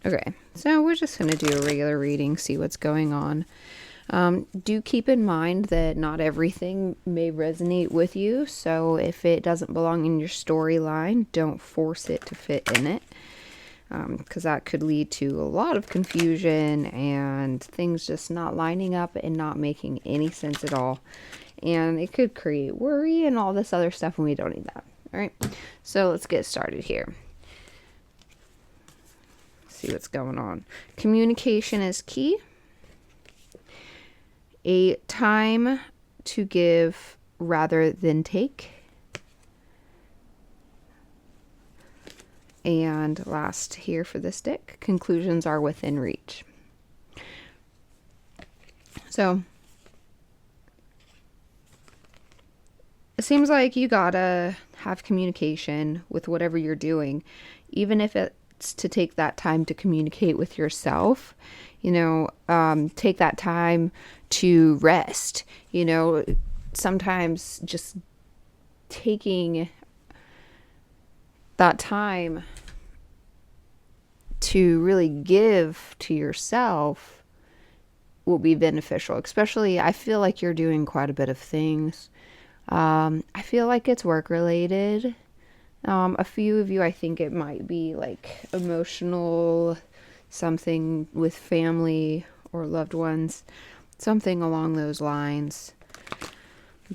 Okay, so we're just going to do a regular reading, see what's going on. Do keep in mind that not everything may resonate with you, so if it doesn't belong in your storyline, don't force it to fit in it, because that could lead to a lot of confusion and things just not lining up and not making any sense at all. And it could create worry and all this other stuff, and we don't need that. All right, so let's get started here. See what's going on. Communication is key. A time to give rather than take. And last here for this deck, conclusions are within reach. So it seems like you gotta have communication with whatever you're doing, even if it's to take that time to communicate with yourself. Take that time to rest. Sometimes just taking that time to really give to yourself will be beneficial. Especially, I feel like you're doing quite a bit of things. I feel like it's work related. A few of you, I think it might be like emotional, something with family or loved ones, something along those lines.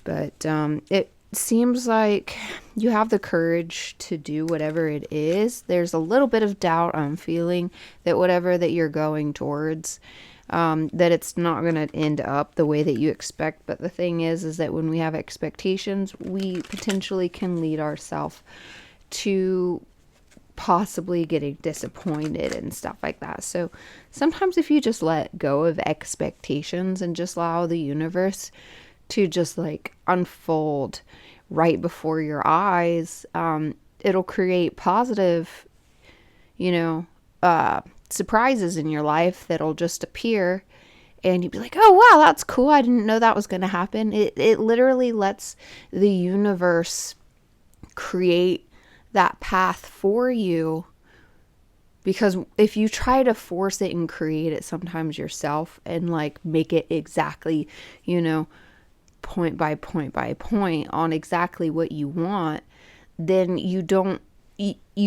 But it seems like you have the courage to do whatever it is. There's a little bit of doubt I'm feeling that whatever that you're going towards, that it's not going to end up the way that you expect. But the thing is that when we have expectations, we potentially can lead ourselves to possibly getting disappointed and stuff like that. So sometimes if you just let go of expectations and just allow the universe to just like unfold right before your eyes, it'll create positive, surprises in your life that'll just appear, and you'd be like, oh wow, that's cool, I didn't know that was going to happen. It literally lets the universe create that path for you, because if you try to force it and create it sometimes yourself and like make it exactly, point by point by point on exactly what you want, then you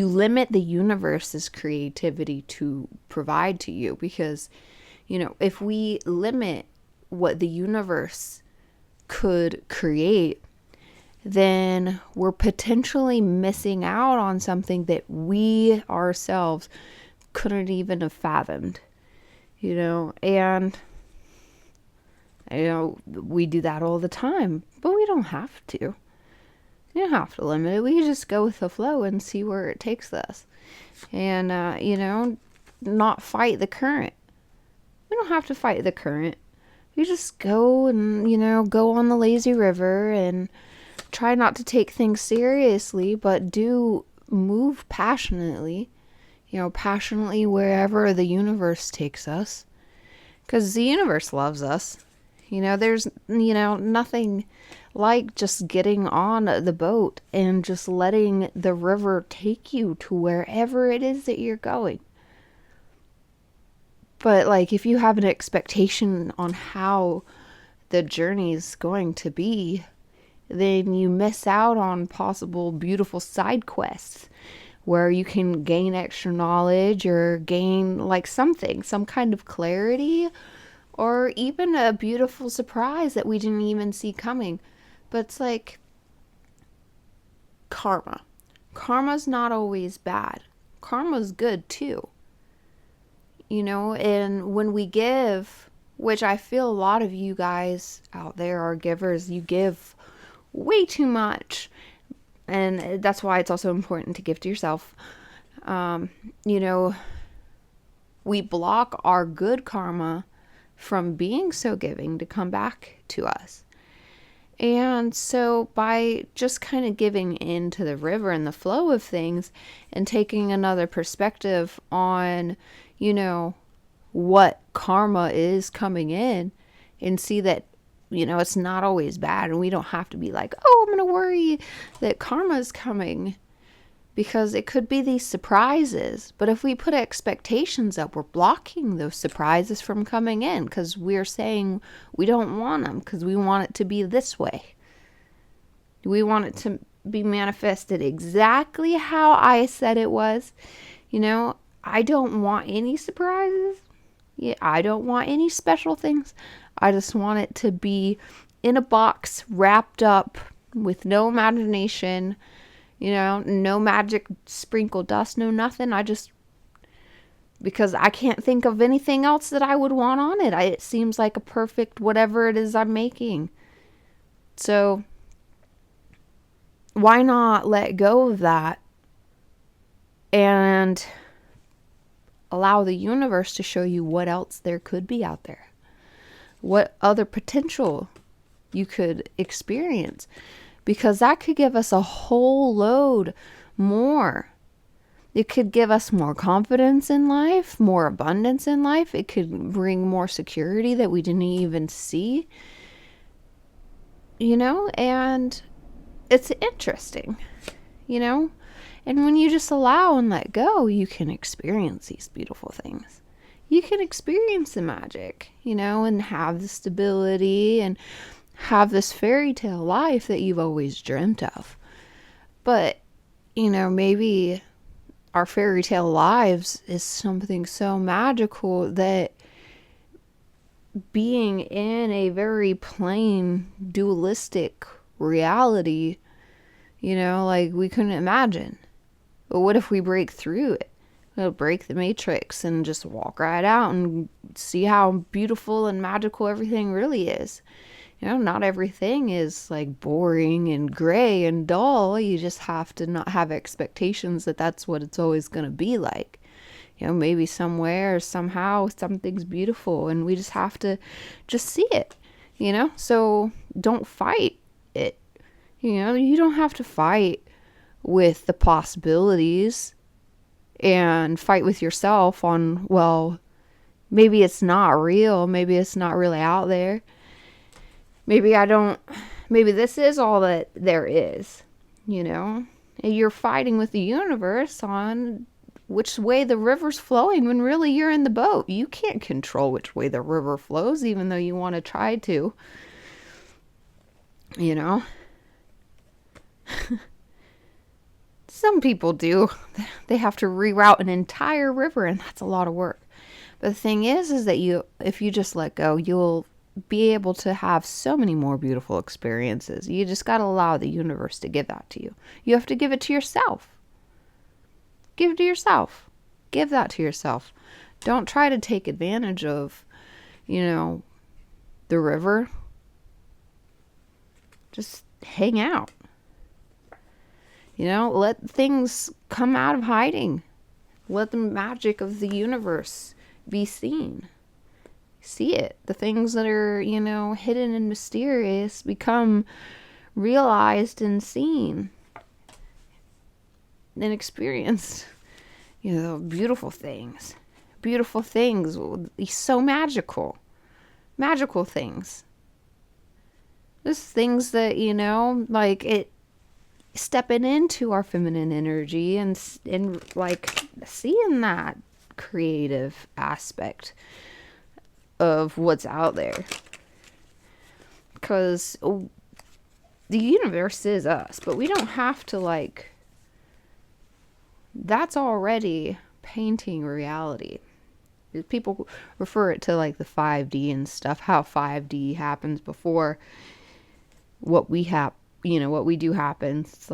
limit the universe's creativity to provide to you. Because if we limit what the universe could create, then we're potentially missing out on something that we ourselves couldn't even have fathomed, and we do that all the time, but we don't have to. You don't have to limit it. We can just go with the flow and see where it takes us, and not fight the current. We don't have to fight the current. We just go and go on the lazy river and try not to take things seriously, but do move passionately, passionately wherever the universe takes us, because the universe loves us. There's nothing like just getting on the boat and just letting the river take you to wherever it is that you're going. But like, if you have an expectation on how the journey's going to be, then you miss out on possible beautiful side quests where you can gain extra knowledge or gain like some kind of clarity, or even a beautiful surprise that we didn't even see coming. But it's like karma. Karma's not always bad. Karma's good too. And when we give, which I feel a lot of you guys out there are givers, you give way too much, and that's why it's also important to give to yourself. We block our good karma from being so giving to come back to us. And so by just kind of giving into the river and the flow of things and taking another perspective on, what karma is coming in, and see that it's not always bad, and we don't have to be like, oh, I'm going to worry that karma is coming. because it could be these surprises. But if we put expectations up, we're blocking those surprises from coming in because we're saying we don't want them because we want it to be this way. We want it to be manifested exactly how I said it was. I don't want any surprises. Yeah, I don't want any special things. I just want it to be in a box, wrapped up with no imagination, no magic sprinkle dust, no nothing. Because I can't think of anything else that I would want on it. It seems like a perfect whatever it is I'm making. So why not let go of that and allow the universe to show you what else there could be out there? What other potential you could experience? Because that could give us a whole load more. It could give us more confidence in life, more abundance in life. It could bring more security that we didn't even see. And it's interesting, And when you just allow and let go, you can experience these beautiful things. You can experience the magic, and have the stability and have this fairy tale life that you've always dreamt of. But, maybe our fairy tale lives is something so magical that being in a very plain, dualistic reality, like we couldn't imagine. But what if we break through it? We'll break the matrix and just walk right out and see how beautiful and magical everything really is. Not everything is like boring and gray and dull. You just have to not have expectations that that's what it's always going to be like. Maybe somewhere, somehow, something's beautiful and we just have to just see it, So don't fight it. You don't have to fight with the possibilities and fight with yourself on, well, maybe it's not real. Maybe it's not really out there. Maybe this is all that there is, And you're fighting with the universe on which way the river's flowing when really you're in the boat. You can't control which way the river flows, even though you want to try to, Some people do. They have to reroute an entire river, and that's a lot of work. But the thing is that if you just let go, you'll be able to have so many more beautiful experiences. You just got to allow the universe to give that to you. You have to give it to yourself. Give it to yourself. Give that to yourself. Don't try to take advantage of, the river. Just hang out. Let things come out of hiding. Let the magic of the universe be seen. See it. The things that are, hidden and mysterious become realized and seen and experienced. Beautiful things. Beautiful things. So magical. Magical things. There's things that, like it stepping into our feminine energy and like seeing that creative aspect of what's out there. Because the universe is us, but we don't have to that's already painting reality. People refer it to the 5D and stuff, how 5D happens before what we have, what we do happens. It's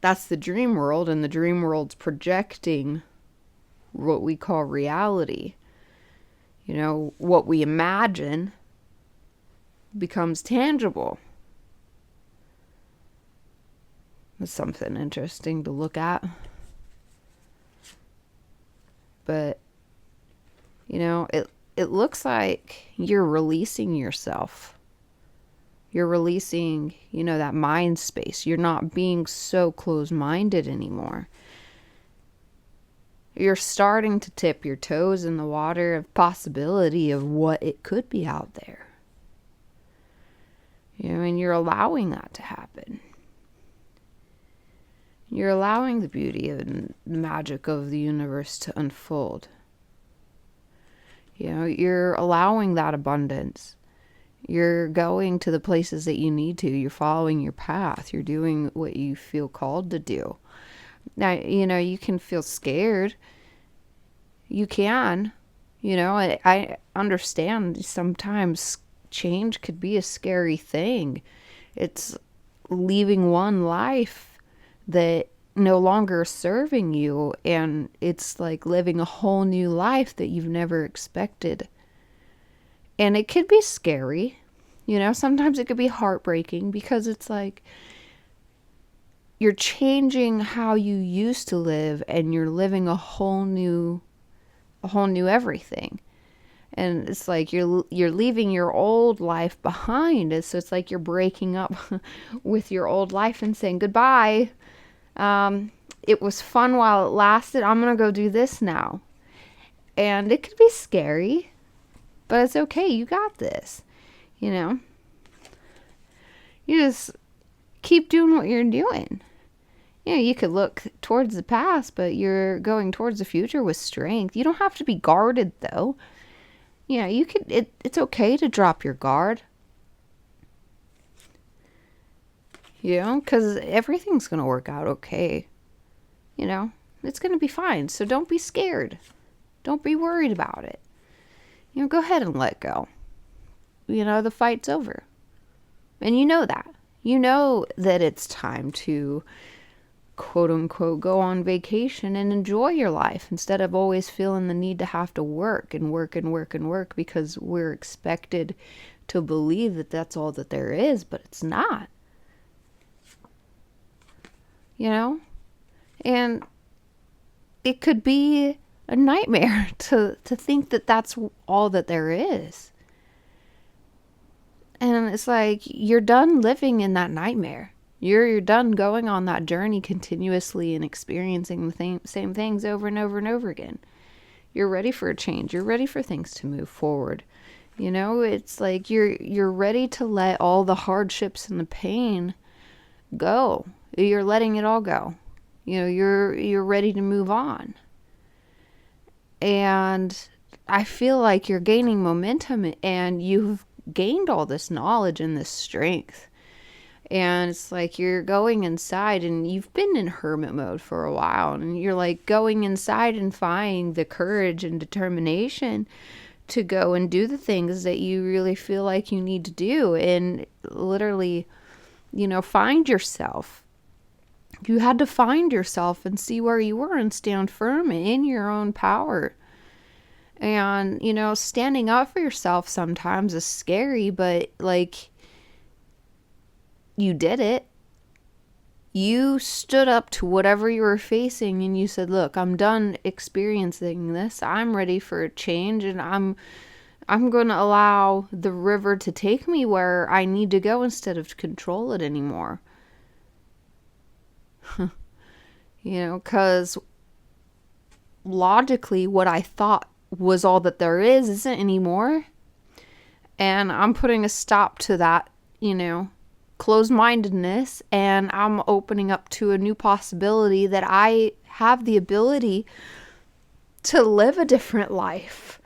that's the dream world, and the dream world's projecting what we call reality. What we imagine becomes tangible. That's something interesting to look at. But, it looks like you're releasing yourself. You're releasing, that mind space. You're not being so closed-minded anymore. You're starting to tip your toes in the water of possibility of what it could be out there. And you're allowing that to happen. You're allowing the beauty and the magic of the universe to unfold. You're allowing that abundance. You're going to the places that you need to. You're following your path. You're doing what you feel called to do. Now, you can feel scared. You can. I understand sometimes change could be a scary thing. It's leaving one life that no longer serving you, and it's like living a whole new life that you've never expected. And it could be scary. Sometimes it could be heartbreaking because it's like you're changing how you used to live and you're living a whole new everything. And it's like you're leaving your old life behind. So it's like you're breaking up with your old life and saying goodbye. It was fun while it lasted. I'm going to go do this now. And it could be scary, but it's okay. You got this. You just keep doing what you're doing. You could look towards the past, but you're going towards the future with strength. You don't have to be guarded, though. You could. It's okay to drop your guard. Because everything's going to work out okay. It's going to be fine. So don't be scared. Don't be worried about it. Go ahead and let go. The fight's over. And you know that. You know that it's time to, quote unquote, go on vacation and enjoy your life instead of always feeling the need to have to work and work and work and work because we're expected to believe that that's all that there is, but it's not. And it could be a nightmare to think that that's all that there is. And it's like you're done living in that nightmare. You're done going on that journey continuously and experiencing the same things over and over and over again. You're ready for a change. You're ready for things to move forward. It's like you're ready to let all the hardships and the pain go. You're letting it all go. You're ready to move on. And I feel like you're gaining momentum and you've gained all this knowledge and this strength. And it's like you're going inside and you've been in hermit mode for a while. And you're like going inside and finding the courage and determination to go and do the things that you really feel like you need to do. And literally, find yourself. You had to find yourself and see where you were and stand firm in your own power. And, standing up for yourself sometimes is scary, but you did it. You stood up to whatever you were facing and you said, look, I'm done experiencing this. I'm ready for a change and I'm going to allow the river to take me where I need to go instead of control it anymore. Because logically what I thought was all that there is isn't anymore. And I'm putting a stop to that, closed-mindedness, and I'm opening up to a new possibility that I have the ability to live a different life.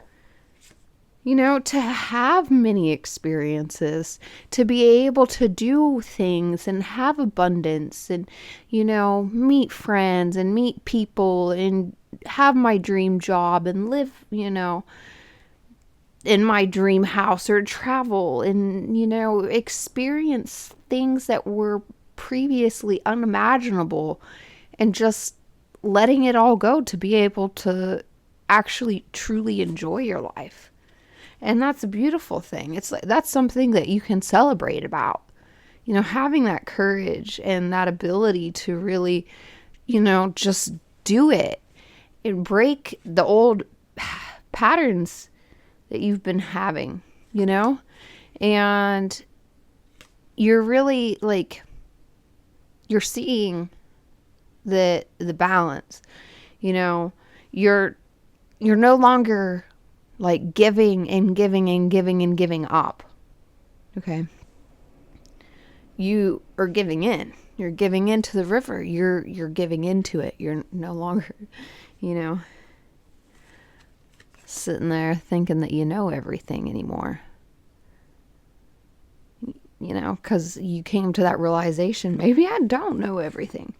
To have many experiences, to be able to do things and have abundance and, meet friends and meet people and have my dream job and live, in my dream house or travel and, experience things that were previously unimaginable and just letting it all go to be able to actually truly enjoy your life. And that's a beautiful thing. It's like, that's something that you can celebrate about, having that courage and that ability to really, just do it and break the old patterns that you've been having, and you're really you're seeing the balance, you're no longer giving and giving and giving and giving up. Okay. You are giving in. You're giving into the river. You're giving into it. You're no longer, you know, sitting there thinking that you know everything anymore. You know, because you came to that realization, maybe I don't know everything,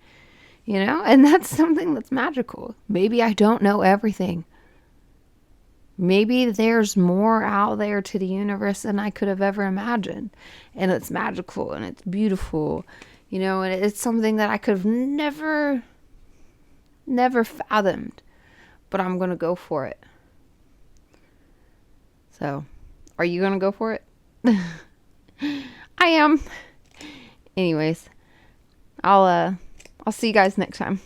you know, and that's something that's magical. Maybe I don't know everything. Maybe there's more out there to the universe than I could have ever imagined. And it's magical and it's beautiful, you know, and it's something that I could have never fathomed. But I'm going to go for it. So, are you going to go for it? I am. Anyways, I'll see you guys next time.